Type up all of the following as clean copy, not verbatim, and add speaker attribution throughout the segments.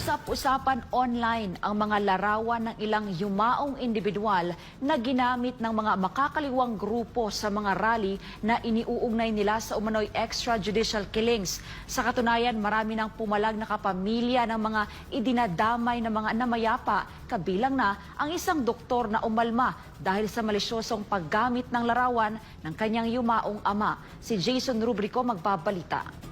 Speaker 1: Kausap-usapan online ang mga larawan ng ilang yumaong individual na ginamit ng mga makakaliwang grupo sa mga rally na iniuugnay nila sa umano'y extrajudicial killings. Sa katunayan, marami ng pumalag na kapamilya ng mga idinadamay ng mga namayapa, kabilang na ang isang doktor na umalma dahil sa malisyosong paggamit ng larawan ng kanyang yumaong ama. Si Jason Rubrico magbabalita.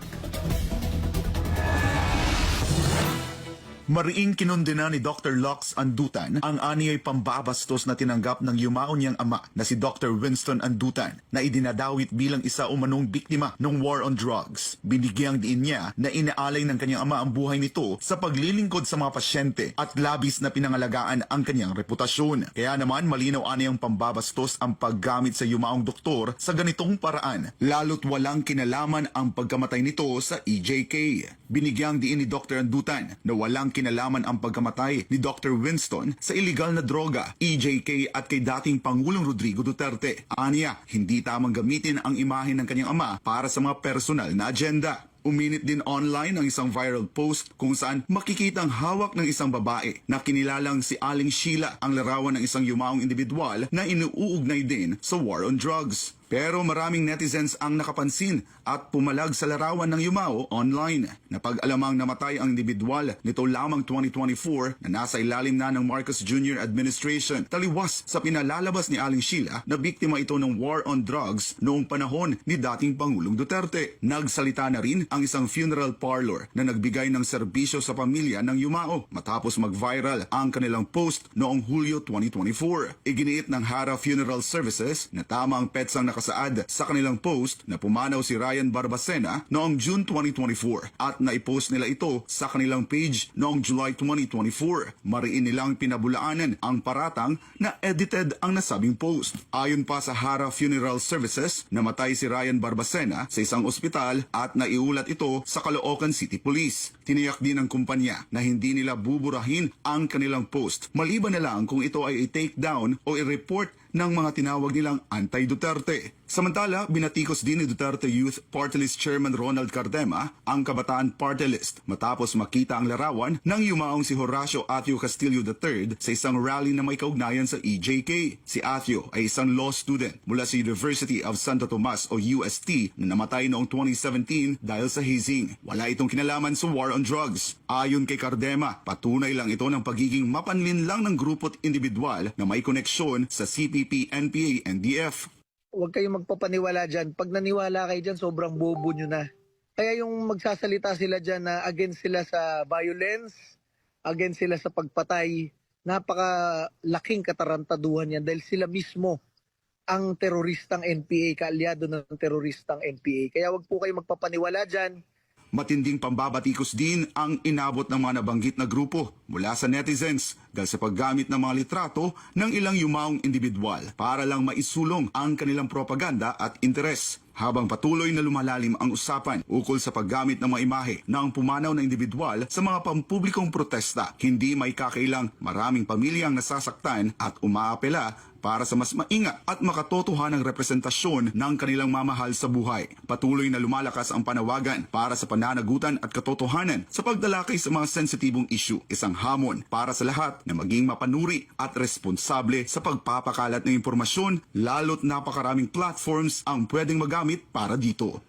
Speaker 2: Mariing kinundena ni Dr. Lux Andutan ang aniyay pambabastos na tinanggap ng yumao niyang ama na si Dr. Winston Andutan na idinadawit bilang isa umanong biktima ng war on drugs. Binigyang diin niya na inaalay ng kanyang ama ang buhay nito sa paglilingkod sa mga pasyente at labis na pinangalagaan ang kanyang reputasyon. Kaya naman malinaw aniyang pambabastos ang paggamit sa yumaong doktor sa ganitong paraan, lalo't walang kinalaman ang pagkamatay nito sa EJK. Binigyang diin ni Dr. Andutan na walang kinalaman ang pagkamatay ni Dr. Winston sa iligal na droga, EJK at kay dating Pangulong Rodrigo Duterte. Aniya, hindi tamang gamitin ang imahe ng kanyang ama para sa mga personal na agenda. Uminit din online ang isang viral post kung saan makikitang hawak ng isang babae na kinilalang si Aling Sheila ang larawan ng isang yumaong individual na inuugnay din sa war on drugs. Pero maraming netizens ang nakapansin at pumalag sa larawan ng yumao online. Napag-alamang namatay ang individual nito lamang 2024 na nasa ilalim na ng Marcos Jr. administration. Taliwas sa pinalalabas ni Aling Sheila na biktima ito ng war on drugs noong panahon ni dating Pangulong Duterte. Nagsalita na rin ang isang funeral parlor na nagbigay ng serbisyo sa pamilya ng yumao matapos mag-viral ang kanilang post noong Hulyo 2024. Iginiit ng Hara Funeral Services na tama ang petsang nakasaad sa kanilang post na pumanaw si Ryan Barbacena noong June 2024 at naipost nila ito sa kanilang page noong July 2024. Mariin nilang pinabulaanan ang paratang na edited ang nasabing post. Ayon pa sa Hara Funeral Services, namatay si Ryan Barbacena sa isang ospital at naiulat ito sa Caloocan City Police. Tiniyak din ng kumpanya na hindi nila buburahin ang kanilang post maliban na lang kung ito ay i-take down o i-report ng mga tinawag nilang anti-Duterte. Samantala, binatikos din ni Duterte Youth Party List Chairman Ronald Cardema ang Kabataan Party List matapos makita ang larawan ng yumaong si Horacio Athio Castillo III sa isang rally na may kaugnayan sa EJK. Si Athio ay isang law student mula sa University of Santo Tomas o UST na namatay noong 2017 dahil sa hazing. Wala itong kinalaman sa war on drugs. Ayon kay Cardema, patunay lang ito ng pagiging mapanlinlang ng grupo at individual na may koneksyon sa CPP, NPA, NDF.
Speaker 3: Huwag kayong magpapaniwala dyan. Pag naniwala kayo dyan, sobrang bobo nyo na. Kaya yung magsasalita sila dyan na against sila sa violence, against sila sa pagpatay, napakalaking katarantaduhan yan dahil sila mismo ang teroristang NPA, kaalyado ng teroristang NPA. Kaya huwag po kayong magpapaniwala dyan.
Speaker 2: Matinding pambabatikos din ang inabot ng mga nabanggit na grupo mula sa netizens dahil sa paggamit ng mga litrato ng ilang yumaong individual para lang maisulong ang kanilang propaganda at interes. Habang patuloy na lumalalim ang usapan ukol sa paggamit ng mga imahe ng pumanaw na individual sa mga pampublikong protesta, hindi may kakailang maraming pamilyang nasasaktan at umaapela para sa mas maingat at makatotohanang representasyon ng kanilang mamahal sa buhay. Patuloy na lumalakas ang panawagan para sa pananagutan at katotohanan sa pagdalakay sa mga sensitibong issue. Isang hamon para sa lahat na maging mapanuri at responsable sa pagpapakalat ng impormasyon, lalo't napakaraming platforms ang pwedeng magamit para dito.